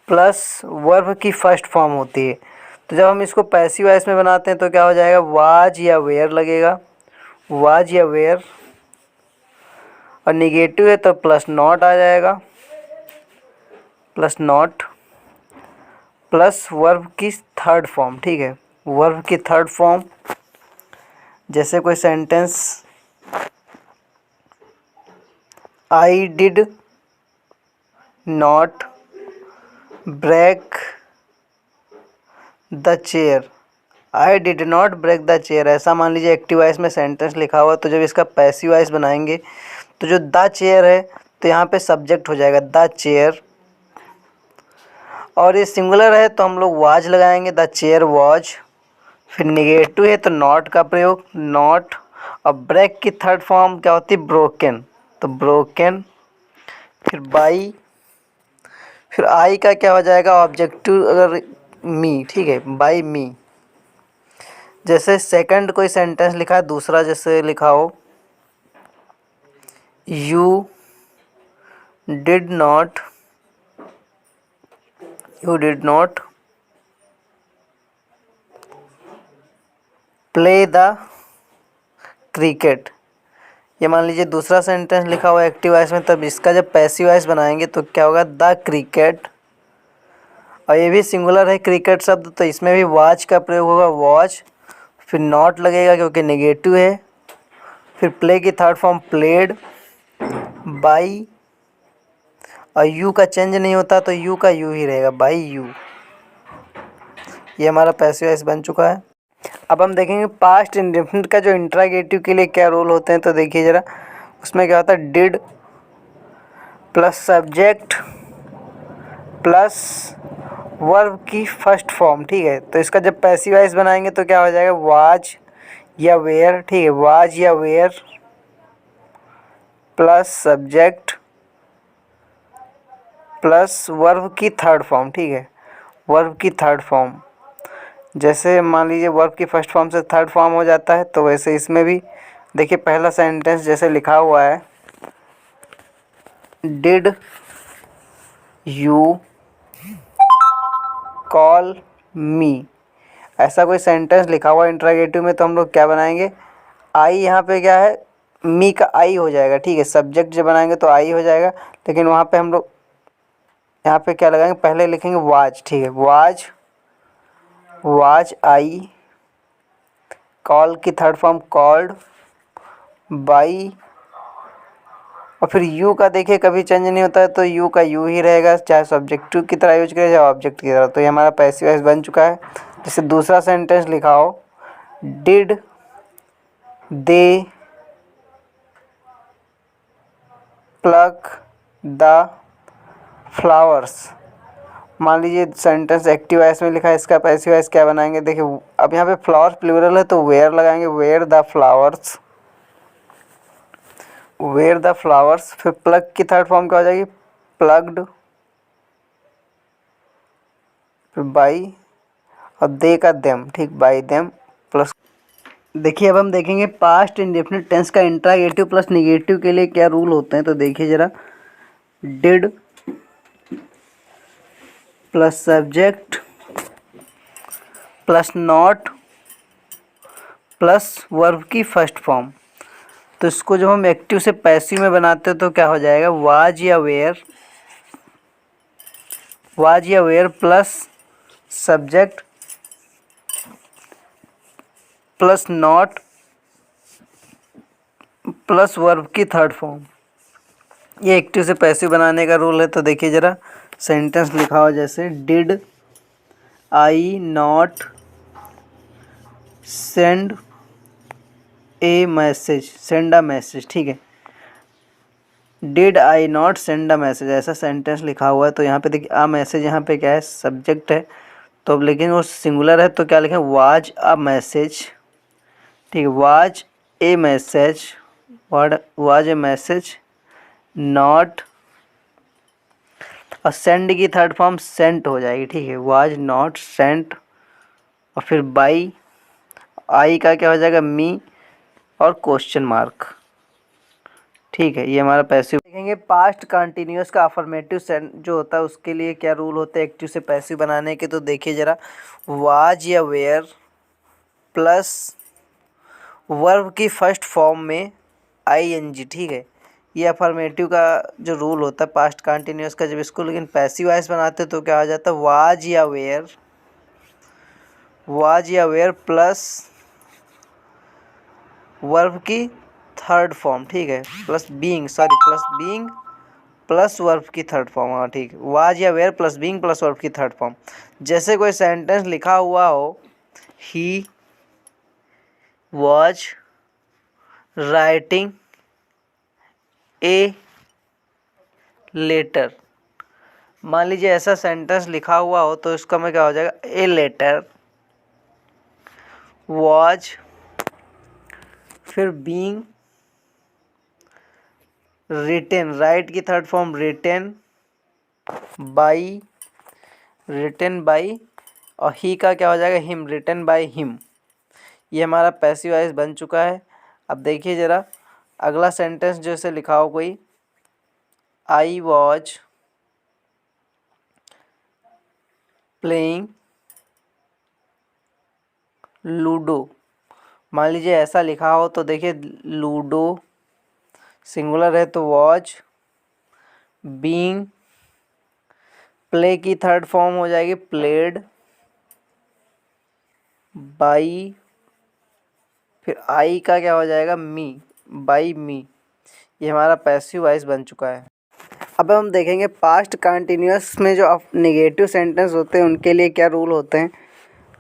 प्लस वर्ब की फर्स्ट फॉर्म होती है। तो जब हम इसको पैसिव वॉइस में बनाते हैं तो क्या हो जाएगा, वाज या वेयर लगेगा, वाज या वेयर। और नेगेटिव है तो प्लस नॉट आ जाएगा, प्लस नॉट प्लस वर्ब की थर्ड फॉर्म। ठीक है, वर्ब की थर्ड फॉर्म, जैसे कोई sentence I did not break the chair, I did not break the chair, ऐसा मान लीजिए एक्टिव वॉइस में सेंटेंस लिखा हुआ है, तो जब इसका पैसिव वॉइस बनाएंगे तो जो द चेयर है तो यहाँ पे सब्जेक्ट हो जाएगा द चेयर, और ये सिंगुलर है तो हम लोग वाज लगाएंगे, द चेयर वाज। फिर निगेटिव है तो नॉट का प्रयोग, नॉट। और ब्रेक की थर्ड फॉर्म क्या होती है, ब्रोकन, तो ब्रोकन। फिर बाई, फिर आई का क्या हो जाएगा ऑब्जेक्टिव, अगर मी, ठीक है, बाई मी। जैसे सेकंड कोई सेंटेंस लिखा है, दूसरा जैसे लिखा हो, you did not, you did not play the cricket, ये मान लीजिए दूसरा सेंटेंस लिखा हुआ है एक्टिव वॉइस में, तब इसका जब पैसिव वॉइस बनाएंगे तो क्या होगा, द क्रिकेट। और ये भी सिंगुलर है क्रिकेट शब्द, तो इसमें भी वॉच का प्रयोग होगा, वॉच। फिर नॉट लगेगा क्योंकि नेगेटिव है। फिर प्ले की थर्ड फॉर्म प्लेड, बाई, और यू का चेंज नहीं होता तो यू का यू ही रहेगा, बाई यू। ये हमारा पैसिव वॉइस बन चुका है। अब हम देखेंगे पास्ट इंडेफिनिट का जो इंट्रागेटिव के लिए क्या रोल होते हैं, तो देखिए ज़रा, उसमें क्या होता है, did plus subject plus verb की फर्स्ट फॉर्म, ठीक है। तो इसका जब पैसिव वॉइस बनाएंगे तो क्या हो जाएगा, वाज या वेयर, ठीक है, वाज या were plus subject plus verb की थर्ड फॉर्म, ठीक है, वर्ब की थर्ड फॉर्म। जैसे मान लीजिए वर्ब की फर्स्ट फॉर्म से थर्ड फॉर्म हो जाता है, तो वैसे इसमें भी देखिए पहला सेंटेंस जैसे लिखा हुआ है, डिड यू कॉल मी, ऐसा कोई सेंटेंस लिखा हुआ है इंट्रोगेटिव में, तो हम लोग क्या बनाएंगे, आई, यहाँ पे क्या है, मी का आई हो जाएगा, ठीक है, सब्जेक्ट जब बनाएंगे तो आई हो जाएगा, लेकिन वहाँ पे हम लोग यहाँ पे क्या लगाएंगे, पहले लिखेंगे वाज, ठीक है, वाज, वाज आई, कॉल की थर्ड फॉर्म कॉल्ड, बाई, और फिर यू का देखिए कभी चेंज नहीं होता है तो यू का यू ही रहेगा, चाहे सब्जेक्टिव की तरह यूज करें चाहे ऑब्जेक्ट की तरह। तो ये हमारा पैसिव वॉइस बन चुका है। जैसे दूसरा सेंटेंस लिखा हो, did they plug the flowers, मान लीजिए सेंटेंस एक्टिव वॉइस में लिखा है, इसका पैसिव वॉइस क्या बनाएंगे, देखिए अब यहाँ पे फ्लावर्स प्लूरल है तो वेयर लगाएंगे, were the flowers, were the flowers. फिर प्लग की थर्ड फॉर्म क्या हो जाएगी, प्लग्ड, फिर बाई, और दे का देम, ठीक, बाई देम प्लस। देखिए अब हम देखेंगे पास्ट इंडेफिनिट टेंस का इंट्रागेटिव प्लस निगेटिव के लिए क्या रूल होते हैं, तो देखिए ज़रा, did plus subject plus not plus verb की फर्स्ट फॉर्म। तो इसको जब हम एक्टिव से पैसिव में बनाते हैं तो क्या हो जाएगा, वाज या वेयर, वाज या were plus subject plus not plus verb की थर्ड फॉर्म। ये एक्टिव से पैसिव बनाने का रूल है। तो देखिए ज़रा, सेंटेंस लिखा हो जैसे, did I not send A message, send a message, ठीक है, did I not send a message, ऐसा सेंटेंस लिखा हुआ है। तो यहाँ पे देखिए अ मैसेज, यहाँ पे क्या है, सब्जेक्ट है, तो अब लेकिन वो सिंगुलर है तो क्या लिखें, वाज अ मैसेज, ठीक है, was a message, word was a message, not, और सेंड की थर्ड फॉर्म सेंट हो जाएगी, ठीक है, वाज नॉट सेंट, और फिर बाई, आई का क्या हो जाएगा, मी, और क्वेश्चन मार्क, ठीक है। ये हमारा पैसिव। देखेंगे पास्ट कंटिन्यूअस का अफर्मेटिव सेंस जो होता है उसके लिए क्या रूल होते हैं एक्टिव से पैसिव बनाने के। तो देखिए ज़रा, वाज या वेयर प्लस वर्ब की फर्स्ट फॉर्म में आईएनजी, ठीक है, ये अफर्मेटिव का जो रूल होता है पास्ट कंटिन्यूअस का। जब इसको लेकिन पैसिव वॉइस बनाते तो क्या हो जाता है, वाज या वेयर, वाज या वेयर प्लस वर्ब की थर्ड फॉर्म, ठीक है, plus being, sorry plus being plus verb की थर्ड फॉर्म, हाँ ठीक, वाज या were plus being plus verb की थर्ड फॉर्म। जैसे कोई सेंटेंस लिखा हुआ हो he was writing a letter. मान लीजिए ऐसा सेंटेंस लिखा हुआ हो तो इसका में क्या हो जाएगा, ए लेटर वॉज, फिर बीइंग रिटेन, राइट की थर्ड फॉर्म रिटेन बाई, और ही का क्या हो जाएगा, हिम, रिटेन बाय हिम। ये हमारा पैसिव वॉइस बन चुका है। अब देखिए ज़रा अगला सेंटेंस जैसे लिखा हो कोई, आई वॉज प्लेइंग लूडो। मान लीजिए ऐसा लिखा हो तो देखिए लूडो सिंगुलर है तो वॉज, बीइंग प्ले की थर्ड फॉर्म हो जाएगी प्लेड, बाई, फिर आई का क्या हो जाएगा, मी, बाई मी। ये हमारा पैसिव वॉइस बन चुका है। अब हम देखेंगे पास्ट कंटिन्यूअस में जो नेगेटिव सेंटेंस होते हैं उनके लिए क्या रूल होते हैं।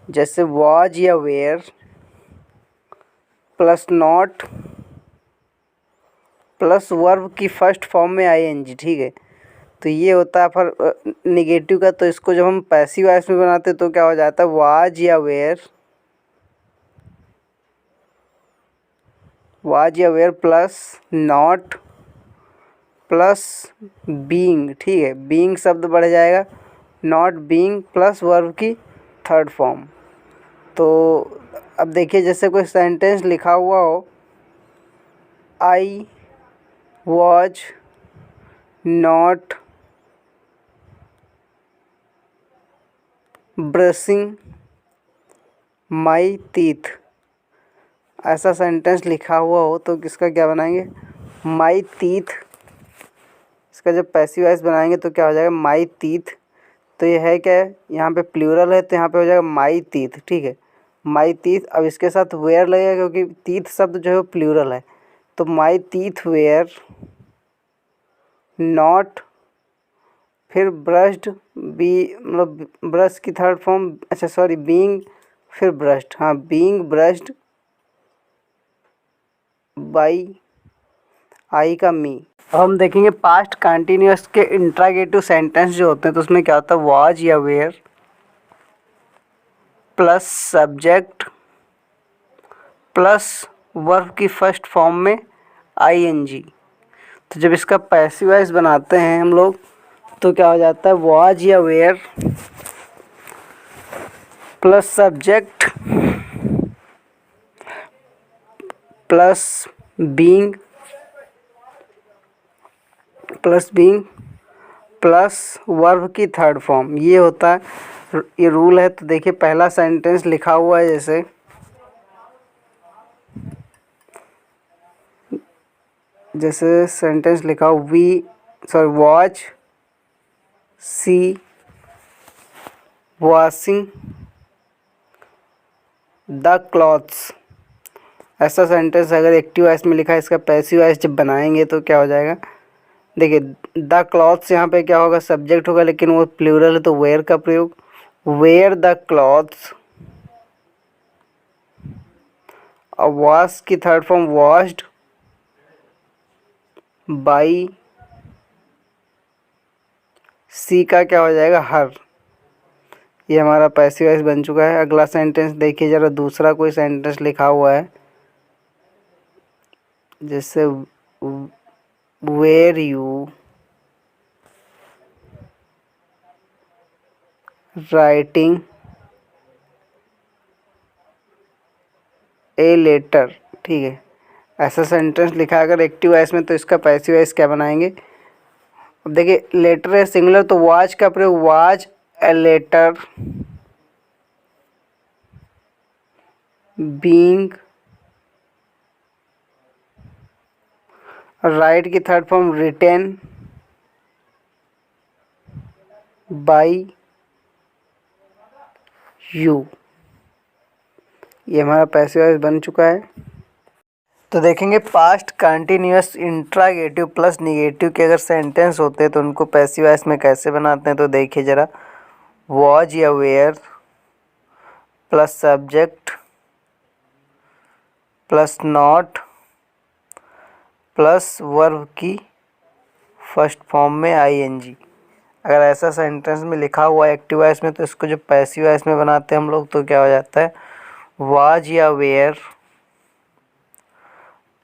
जैसे वॉज या were plus not plus verb की फर्स्ट फॉर्म में आईएनजी, ठीक है। तो ये होता है फिर निगेटिव का। तो इसको जब हम पैसिव वॉइस में बनाते तो क्या हो जाता है, वाज या were plus not plus being, ठीक है। बीइंग शब्द बढ़ जाएगा, नॉट बीइंग प्लस वर्ब की थर्ड फॉर्म। तो अब देखिए जैसे कोई सेंटेंस लिखा हुआ हो, I was not brushing my teeth, ऐसा सेंटेंस लिखा हुआ हो तो किसका क्या बनाएंगे, माई टीथ। इसका जब पैसिव वॉइस बनाएंगे तो क्या हो जाएगा, माई टीथ। तो ये है क्या है, यहाँ पे प्लूरल है तो यहाँ पे हो जाएगा माई टीथ, ठीक है, माई टीथ। अब इसके साथ वेयर लगेगा क्योंकि टीथ शब्द जो है वो प्लूरल है। तो माई टीथ वेयर नॉट, फिर ब्रश्ड, बी मतलब ब्रश की थर्ड फॉर्म, अच्छा सॉरी बीइंग, फिर ब्रश्ड, हाँ बीइंग ब्रश्ड बाई आई का मी। अब हम देखेंगे पास्ट कंटिन्यूअस के इंट्रागेटिव सेंटेंस जो होते हैं तो उसमें क्या होता है, वाज या were plus subject plus verb की फर्स्ट फॉर्म में आईएनजी। तो जब इसका पैसिव वॉइस बनाते हैं हम लोग तो क्या हो जाता है, वाज या were plus subject plus being plus verb की थर्ड फॉर्म, ये होता है, ये रूल है। तो देखिए पहला सेंटेंस लिखा हुआ है जैसे सेंटेंस लिखा हो, was she washing the clothes. ऐसा सेंटेंस अगर एक्टिव वॉइस में लिखा है, इसका पैसिव वॉइस जब बनाएंगे तो क्या हो जाएगा, देखिए द क्लॉथ्स यहाँ पे क्या होगा, सब्जेक्ट होगा, लेकिन वो प्लूरल है तो वेयर का प्रयोग, वेयर द क्लॉथ्स। और वॉश की थर्ड फॉर्म वॉश्ड बाई, सी का क्या हो जाएगा, हर। ये हमारा पैसिव वॉइस बन चुका है। अगला सेंटेंस देखिए ज़रा, दूसरा कोई सेंटेंस लिखा हुआ है जैसे were you writing a letter, ठीक है। ऐसा सेंटेंस लिखा है अगर एक्टिव वॉइस में तो इसका पैसिव वॉइस क्या बनाएंगे। अब देखिए लेटर है सिंगुलर तो वाज का प्रयोग, was a letter being, write की third form written by you. ये हमारा पैसिव वॉइस बन चुका है। तो देखेंगे past continuous interrogative plus negative के अगर सेंटेंस होते हैं तो उनको पैसिव वॉइस में कैसे बनाते हैं। तो देखिए ज़रा, वॉज या were plus subject plus not plus verb की फर्स्ट फॉर्म में आईएनजी। अगर ऐसा सेंटेंस में लिखा हुआ है एक्टिव वॉइस में, तो इसको जो पैसिव वॉइस में बनाते हैं हम लोग, तो क्या हो जाता है, वाज या were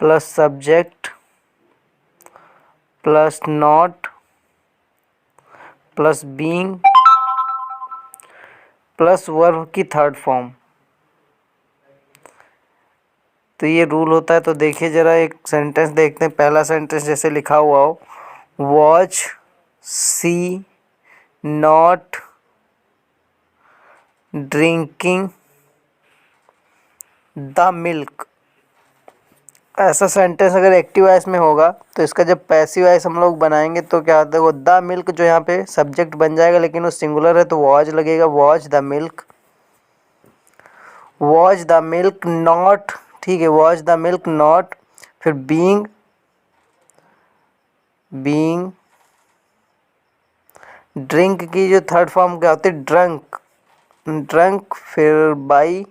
plus subject plus not plus being plus verb की थर्ड फॉर्म। तो ये रूल होता है। तो देखिए ज़रा एक सेंटेंस देखते हैं। पहला सेंटेंस जैसे लिखा हुआ हो, was she not drinking the milk. ऐसा सेंटेंस अगर एक्टिव वॉइस में होगा, तो इसका जब पैसिव वॉइस हम लोग बनाएंगे तो क्या होता है, वो द मिल्क जो यहाँ पे सब्जेक्ट बन जाएगा, लेकिन वो सिंगुलर है तो वॉच लगेगा, watch the milk. Watch the milk not, ठीक है, वॉच द मिल्क नॉट, फिर बीइंग ड्रिंक की जो थर्ड फॉर्म क्या होती है, ड्रंक, फिर बाई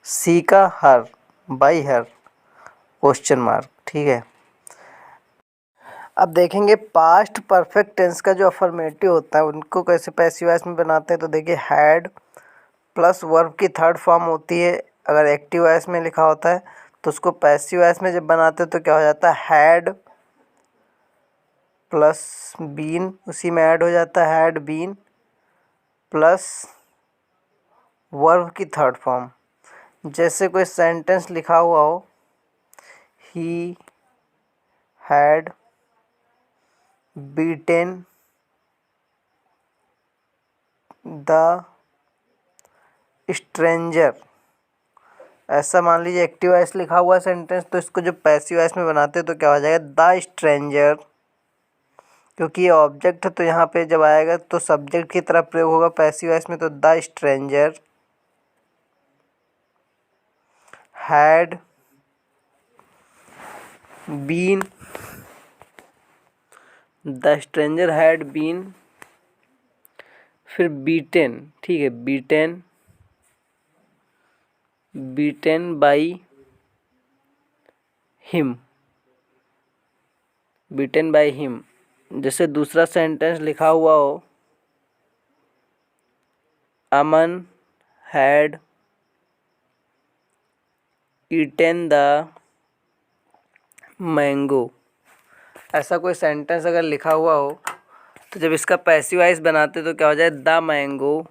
सी का हर, बाई हर क्वेश्चन मार्क, ठीक है। अब देखेंगे पास्ट परफेक्ट टेंस का जो अफर्मेटिव होता है उनको कैसे पैसिव वॉइस में बनाते हैं। तो देखिए हैड प्लस वर्ब की थर्ड फॉर्म होती है। अगर एक्टिव वॉइस में लिखा होता है तो उसको पैसिव वॉइस में जब बनाते हैं तो क्या हो जाता है, हैड प्लस बीन, उसी में ऐड हो जाता है, हैड बीन प्लस वर्ब की थर्ड फॉर्म। जैसे कोई सेंटेंस लिखा हुआ हो, he had beaten the stranger, ऐसा मान लीजिए एक्टिव वॉइस लिखा हुआ है सेंटेंस, तो इसको जो पैसिव वॉइस में बनाते हैं तो क्या हो जाएगा, द स्ट्रेंजर। क्योंकि ये ऑब्जेक्ट है तो यहाँ पे जब आएगा तो सब्जेक्ट की तरह प्रयोग होगा पैसिव वॉइस में, तो the stranger had been, the stranger had been, फिर बीटेन, ठीक है, beaten by him, beaten by him. जैसे दूसरा सेंटेंस लिखा हुआ हो, Aman had eaten the mango. ऐसा कोई सेंटेंस अगर लिखा हुआ हो तो जब इसका पैसिव वॉइस बनाते तो क्या हो जाए, the mango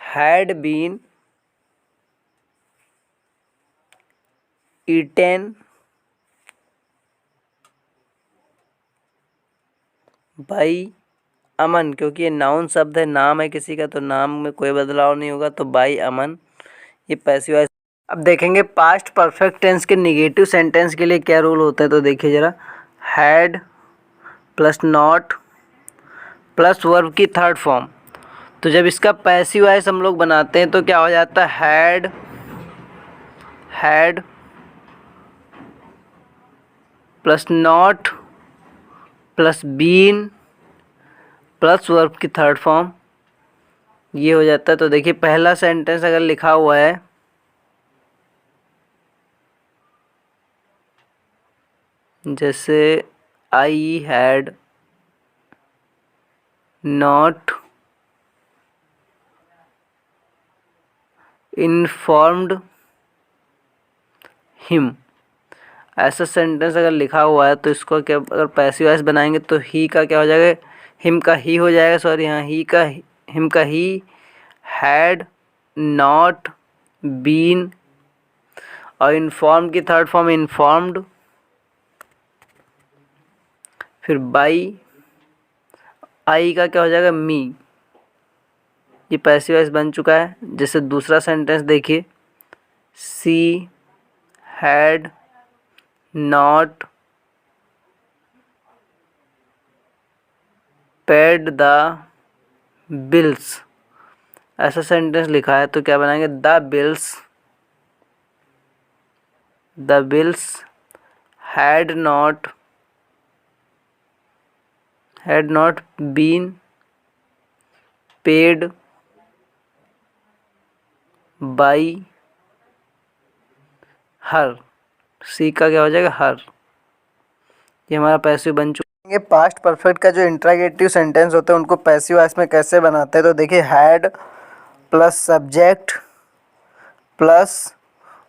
had been eaten by Aman. क्योंकि ये नाउन शब्द है, नाम है किसी का, तो नाम में कोई बदलाव नहीं होगा, तो बाई अमन ये पैसिव वॉइस। अब देखेंगे पास्ट परफेक्ट टेंस के निगेटिव सेंटेंस के लिए क्या रूल होता है। तो देखिए ज़रा, had plus not plus verb की थर्ड फॉर्म। तो जब इसका पैसिव वॉइस हम लोग बनाते हैं तो क्या हो जाता है, had plus not plus been plus verb की थर्ड फॉर्म, ये हो जाता है। तो देखिए पहला सेंटेंस अगर लिखा हुआ है, जैसे I had not informed him, ऐसा सेंटेंस अगर लिखा हुआ है तो इसको क्या, अगर पैसिव वॉइस बनाएंगे तो ही का क्या हो जाएगा, हिम का ही हो जाएगा, सॉरी हाँ, हिम का ही हैड नॉट बीन, और इन्फॉर्म की थर्ड फॉर्म इन्फॉर्म्ड, फिर बाई आई का क्या हो जाएगा, मी। ये पैसिव वॉइस बन चुका है। जैसे दूसरा सेंटेंस देखिए, she had not paid the bills, ऐसा सेंटेंस लिखा है तो क्या बनाएंगे, the bills had not been paid by her, she का क्या हो जाएगा हर। ये हमारा पैसिव बन चुका है। पास्ट परफेक्ट का जो इंट्रोगेटिव सेंटेंस होते हैं उनको पैसिव वॉइस में कैसे बनाते हैं, तो देखिए had plus subject plus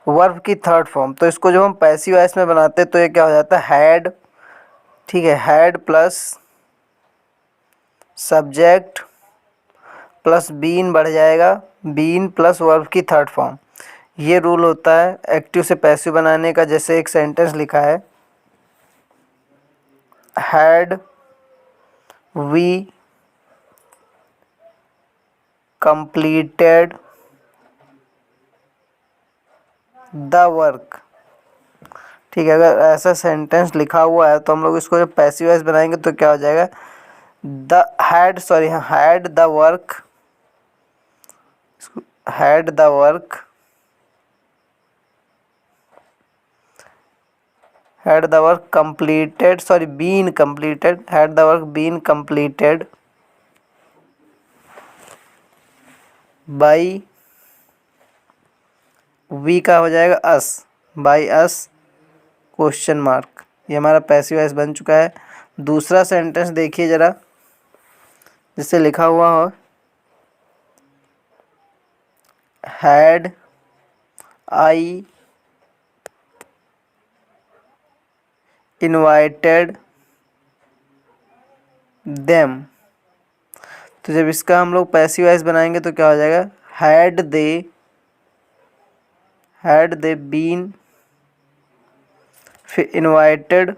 verb की थर्ड फॉर्म, तो इसको जब हम पैसिव वॉइस में बनाते हैं तो ये क्या हो जाता है हैड, ठीक है, had plus subject plus been बढ़ जाएगा, बीन प्लस वर्ब की थर्ड फॉर्म। ये रूल होता है एक्टिव से पैसिव बनाने का। जैसे एक सेंटेंस लिखा है, had we completed the work, ठीक है। अगर ऐसा सेंटेंस लिखा हुआ है तो हम लोग इसको जब पैसिव वॉइस बनाएंगे तो क्या हो जाएगा, the had had the work, had the work, had the work completed, been completed, had the work been completed by, we का हो जाएगा us, by us question mark. ये हमारा पैसिव वॉइस बन चुका है। दूसरा सेंटेंस देखिए ज़रा, जिससे लिखा हुआ हो had I invited them, तो जब इसका हम लोग पैसिव वॉइस बनाएंगे तो क्या हो जाएगा, हैड दे बीन, फिर इनवाइटेड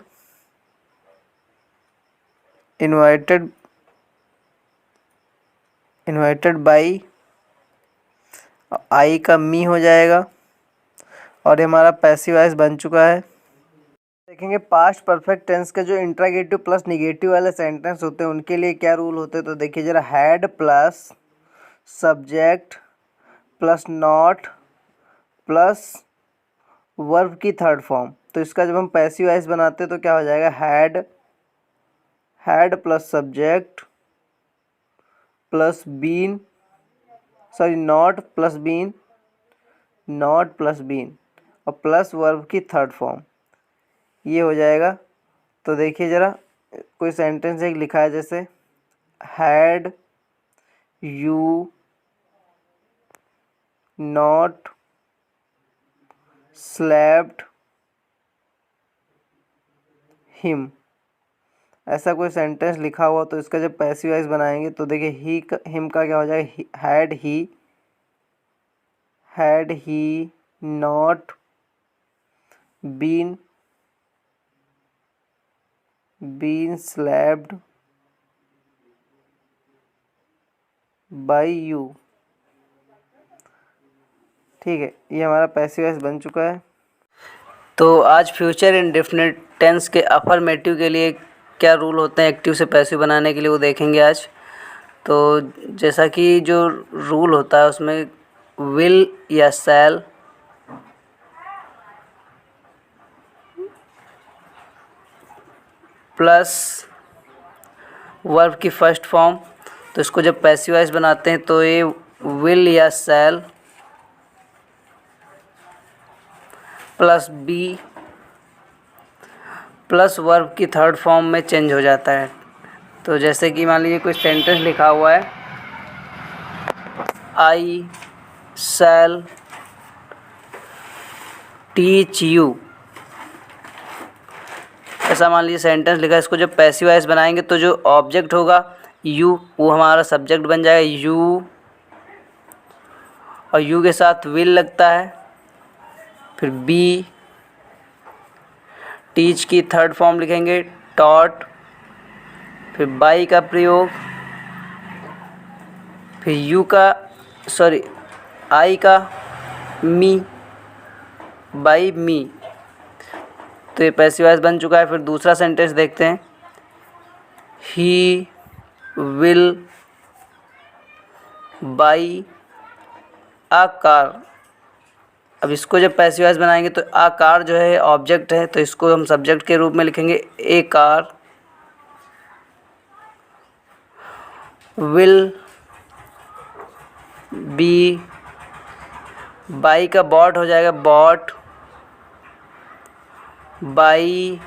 बाई, आई का मी हो जाएगा, और ये हमारा पैसिव वॉइस बन चुका है। देखेंगे पास्ट परफेक्ट टेंस के जो इंट्रोगेटिव प्लस निगेटिव वाले सेंटेंस होते हैं उनके लिए क्या रूल होते हैं, तो देखिए जरा, had plus subject plus not plus verb की थर्ड फॉर्म, तो इसका जब हम पैसिव वॉइस बनाते हैं तो क्या हो जाएगा, had plus subject plus been, not plus been और प्लस वर्ब की थर्ड फॉर्म, ये हो जाएगा। तो देखिए ज़रा, कोई सेंटेंस एक लिखा है जैसे, had you not slapped him, ऐसा कोई सेंटेंस लिखा हुआ, तो इसका जब पैसिव वॉइस बनाएंगे तो देखिए हिम का क्या हो जाएगा, had he not been slapped by you, ठीक है। ये हमारा पैसिव वॉइस बन चुका है। तो आज फ्यूचर इंडेफिनिट टेंस के अफर्मेटिव के लिए क्या रूल होते हैं एक्टिव से पैसिव बनाने के लिए, वो देखेंगे आज। तो जैसा कि जो रूल होता है उसमें विल या शैल प्लस वर्ब की फर्स्ट फॉर्म, तो इसको जब पैसिव वॉइस बनाते हैं तो ये विल या shall plus be plus verb की थर्ड फॉर्म में चेंज हो जाता है। तो जैसे कि मान लीजिए कोई सेंटेंस लिखा हुआ है, आई शैल टीच यू, ऐसा मान लीजिए सेंटेंस लिखा है। इसको जब पैसिव वॉइस बनाएंगे तो जो ऑब्जेक्ट होगा यू, वो हमारा सब्जेक्ट बन जाएगा यू, और यू के साथ विल लगता है, फिर बी, टीच की थर्ड फॉर्म लिखेंगे टॉट, फिर बाई का प्रयोग, फिर आई का मी, बाई मी, तो ये पैसिव वॉइस बन चुका है। फिर दूसरा सेंटेंस देखते हैं, he will by a car. अब इसको जब पैसिव वॉइस बनाएंगे तो अ कार जो है ऑब्जेक्ट है, तो इसको हम सब्जेक्ट के रूप में लिखेंगे ए कार विल बी बाई का बॉट हो जाएगा बॉट, बाई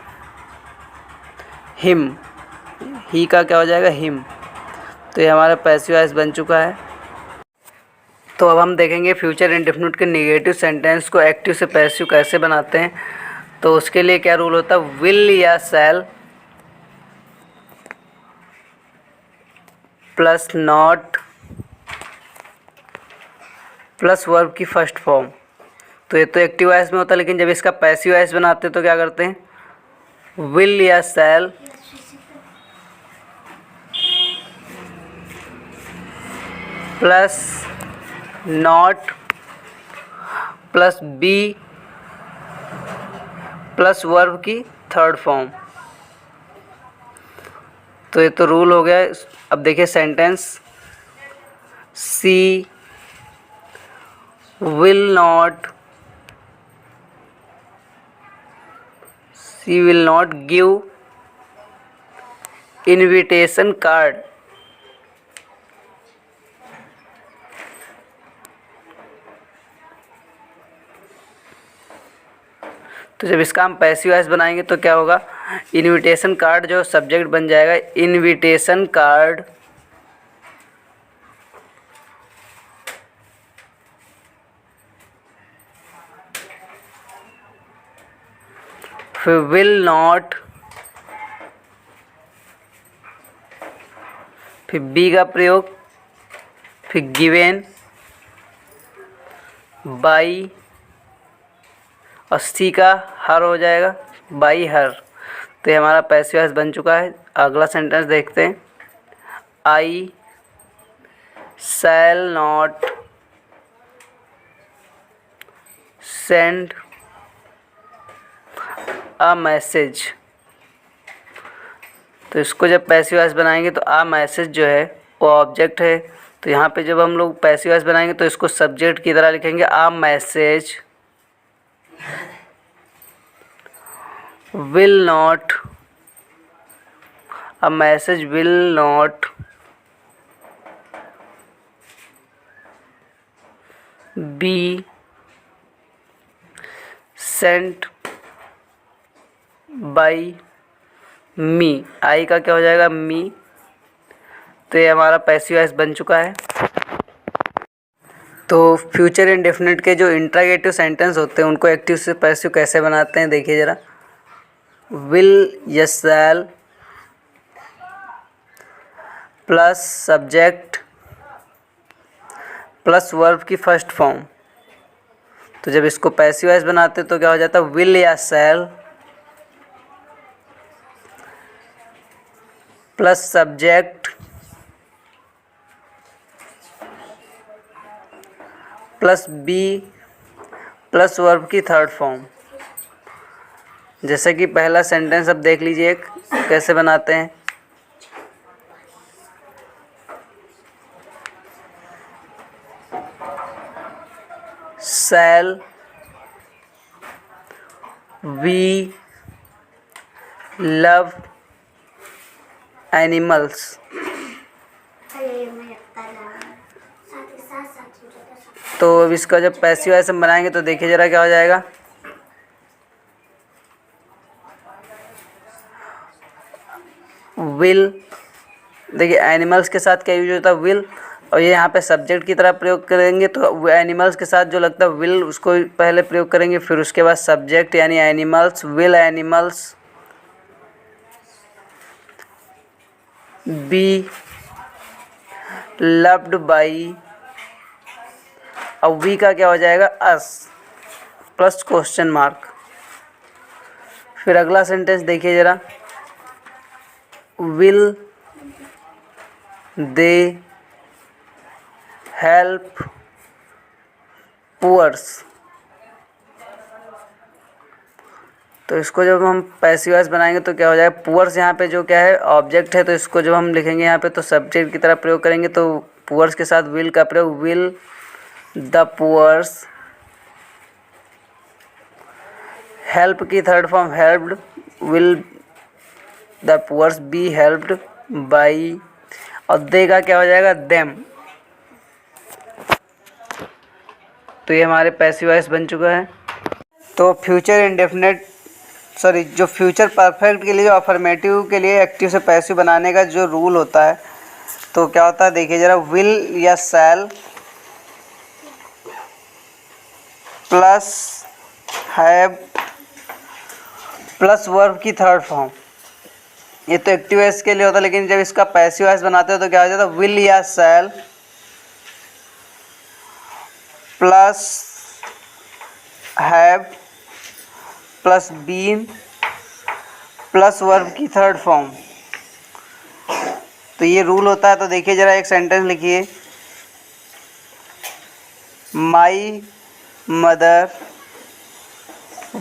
हिम, ही का क्या हो जाएगा हिम। तो ये हमारा पैसिव वॉइस बन चुका है। तो अब हम देखेंगे फ्यूचर इंडेफिनिट के नेगेटिव सेंटेंस को एक्टिव से पैसिव कैसे बनाते हैं। तो उसके लिए क्या रूल होता है, विल या shall plus not plus verb की फर्स्ट फॉर्म। तो ये तो एक्टिव वॉइस में होता है, लेकिन जब इसका पैसिव वॉइस बनाते हैं तो क्या करते हैं, विल या shall plus not plus be plus verb की थर्ड फॉर्म। तो ये तो रूल हो गया। अब देखिए sentence, she will not give invitation card. तो जब इसका हम पैसिव वॉइस बनाएंगे तो क्या होगा, इनविटेशन कार्ड जो सब्जेक्ट बन जाएगा, इनविटेशन कार्ड फिर विल नॉट, फिर बी का प्रयोग, फिर गिवेन बाई और सी का हर हो जाएगा बाई हर। तो ये हमारा पैसिव वॉइस बन चुका है। अगला सेंटेंस देखते हैं, I shall not send a message. तो इसको जब पैसिव वॉइस बनाएंगे तो अ मैसेज जो है वो ऑब्जेक्ट है। तो यहाँ पे जब हम लोग पैसिव वॉइस बनाएंगे तो इसको सब्जेक्ट की तरह लिखेंगे, a message will not, a message will not be sent by me. I का क्या हो जाएगा मी। तो ये हमारा पैसिव वॉइस बन चुका है। तो फ्यूचर इंडेफिनिट के जो इंट्रागेटिव सेंटेंस होते हैं उनको एक्टिव से पैसिव कैसे बनाते हैं देखिए ज़रा, विल या shall plus subject plus verb की फर्स्ट फॉर्म। तो जब इसको पैसिव वॉइस बनाते हैं तो क्या हो जाता है, विल या shall plus subject plus be plus verb की थर्ड फॉर्म। जैसे कि पहला सेंटेंस अब देख लीजिए कैसे बनाते हैं, शैल वी लव एनिमल्स। तो अब इसका जब पैसिव वॉइस हम बनाएंगे तो देखिए ज़रा क्या हो जाएगा, विल, देखिए एनिमल्स के साथ क्या यूज होता है विल, और ये यहाँ पे सब्जेक्ट की तरह प्रयोग करेंगे तो एनिमल्स के साथ जो लगता है विल उसको पहले प्रयोग करेंगे, फिर उसके बाद सब्जेक्ट यानी animals, will animals be loved by, अब वी का क्या हो जाएगा अस प्लस क्वेश्चन मार्क। फिर अगला सेंटेंस देखिए ज़रा, विल दे हेल्प पुअर्स। तो इसको जब हम पैसिव वॉइस बनाएंगे तो क्या हो जाएगा, पुअर्स यहाँ पे जो क्या है ऑब्जेक्ट है, तो इसको जब हम लिखेंगे यहाँ पे तो सब्जेक्ट की तरह प्रयोग करेंगे, तो पुअर्स के साथ विल का प्रयोग, विल द पुअर्स, हेल्प की third form helped, will the poors be helped by, और दे का क्या हो जाएगा देम। तो ये हमारे पैसिव वॉइस बन चुका है। तो फ्यूचर इंडेफिनेट जो फ्यूचर परफेक्ट के लिए, जो अफर्मेटिव के लिए एक्टिव से पैसिव बनाने का जो रूल होता है, तो क्या होता है देखिए ज़रा, विल या shall plus have plus verb की थर्ड फॉर्म। ये तो एक्टिव वॉइस के लिए होता है, लेकिन जब इसका पैसिव वॉइस बनाते हो तो क्या हो जाता है, विल या shall plus have plus been plus verb की थर्ड फॉर्म। तो ये रूल होता है। तो देखिए ज़रा, एक सेंटेंस लिखिए, my mother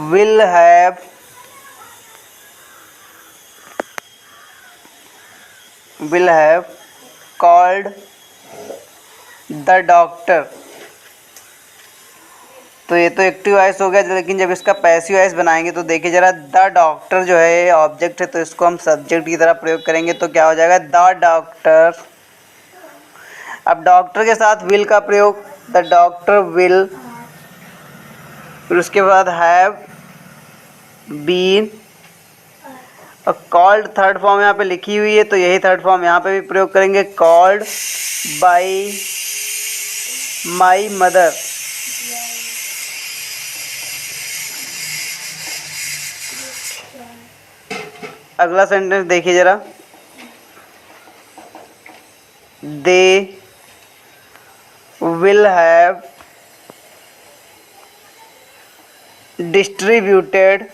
will have called the doctor. तो ये तो एक्टिव वॉइस हो गया, लेकिन जब इसका पैसिव वॉइस बनाएंगे तो देखिए ज़रा, द डॉक्टर जो है ऑब्जेक्ट है, तो इसको हम सब्जेक्ट की तरह प्रयोग करेंगे। तो क्या हो जाएगा, द डॉक्टर। अब डॉक्टर के साथ विल का प्रयोग, द डॉक्टर विल, फिर उसके बाद हैव बीन, और कॉल्ड थर्ड फॉर्म यहाँ पे लिखी हुई है, तो यही थर्ड फॉर्म यहाँ पे भी प्रयोग करेंगे, कॉल्ड बाई माई मदर। अगला सेंटेंस देखिए ज़रा, they will have distributed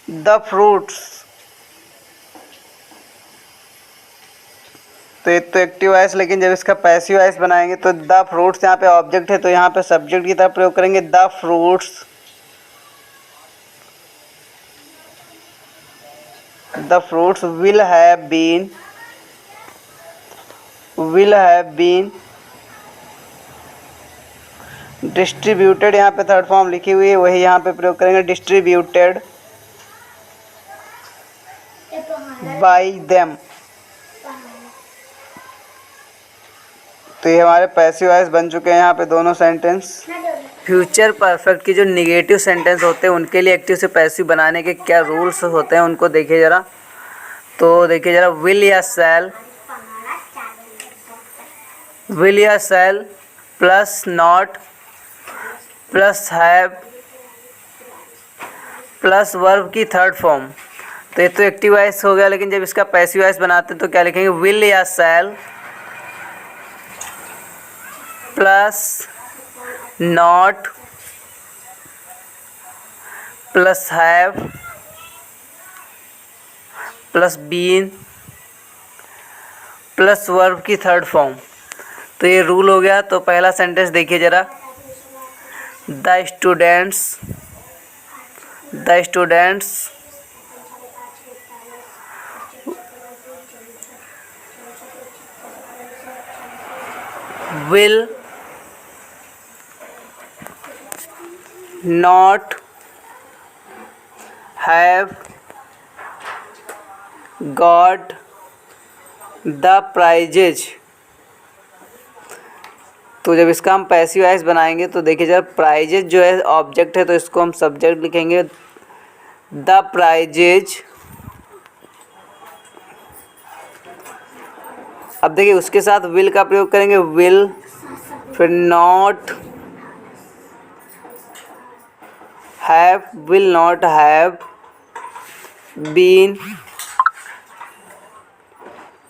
the fruits. तो ये तो एक्टिव वॉइस, लेकिन जब इसका पैसिव वॉइस बनाएंगे तो द फ्रूट्स यहाँ पे ऑब्जेक्ट है, तो यहाँ पे सब्जेक्ट की तरह प्रयोग करेंगे, the fruits. The fruits will have been distributed। यहाँ पे थर्ड फॉर्म लिखी हुई है, वही यहाँ पे प्रयोग करेंगे, distributed by them। तो ये हमारे पैसिव वॉइस बन चुके हैं यहाँ पे दोनों सेंटेंस। फ्यूचर परफेक्ट की जो निगेटिव सेंटेंस होते हैं उनके लिए एक्टिव से पैसिव बनाने के क्या रूल्स होते हैं उनको देखिए ज़रा। तो देखिए ज़रा, विल या shall plus not plus have plus verb की थर्ड फॉर्म। तो ये तो एक्टिव वॉइस हो गया, लेकिन जब इसका पैसिव वॉइस बनाते हैं तो क्या लिखेंगे, विल या shall plus not plus have plus been plus verb की थर्ड फॉर्म। तो ये रूल हो गया। तो पहला सेंटेंस देखिए ज़रा, the students will not have got the prizes। तो जब इसका हम पैसिव वॉइस बनाएंगे तो देखिए जब प्राइजेज जो है ऑब्जेक्ट है, तो इसको हम सब्जेक्ट लिखेंगे, द प्राइजेज। अब देखिए उसके साथ विल का प्रयोग करेंगे, विल, फिर नॉट हैव बीन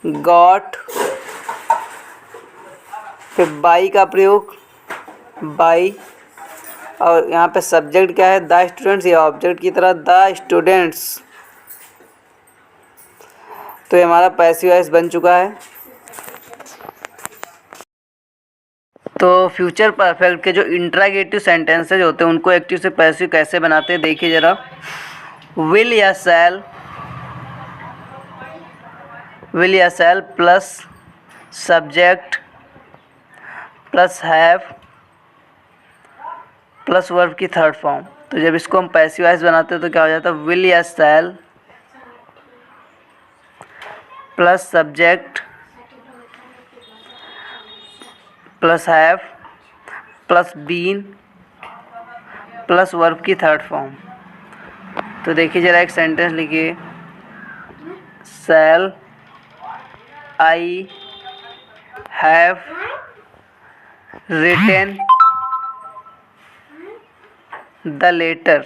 गॉट, फिर बाई का प्रयोग, बाई, और यहाँ पे सब्जेक्ट क्या है, द स्टूडेंट्स, ये ऑब्जेक्ट की तरह द स्टूडेंट्स। तो ये हमारा पैसिव वॉइस बन चुका है। तो फ्यूचर परफेक्ट के जो इंट्रागेटिव सेंटेंसेज होते हैं उनको एक्टिव से पैसिव कैसे बनाते हैं देखिए ज़रा। विल या shall plus subject plus have plus verb की थर्ड फॉर्म। तो जब इसको हम पैसिव वॉइस बनाते हैं तो क्या हो जाता है, विल या shall plus subject plus have plus been plus verb की थर्ड फॉर्म। तो देखिए ज़रा एक सेंटेंस लिखिए, shall I have written the letter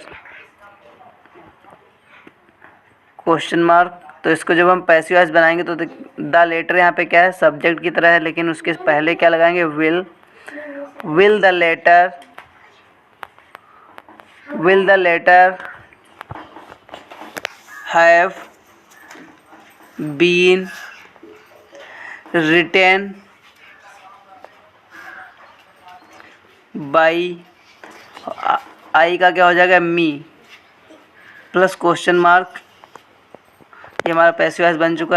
question mark. तो इसको जब हम पैसिव वॉइस बनाएंगे तो द लेटर यहाँ पे क्या है, सब्जेक्ट की तरह है, लेकिन उसके पहले क्या लगाएंगे, will the letter have been written by, I का क्या हो जाएगा, मी प्लस क्वेश्चन मार्क। ये हमारा पैसिव वॉइस बन चुका है।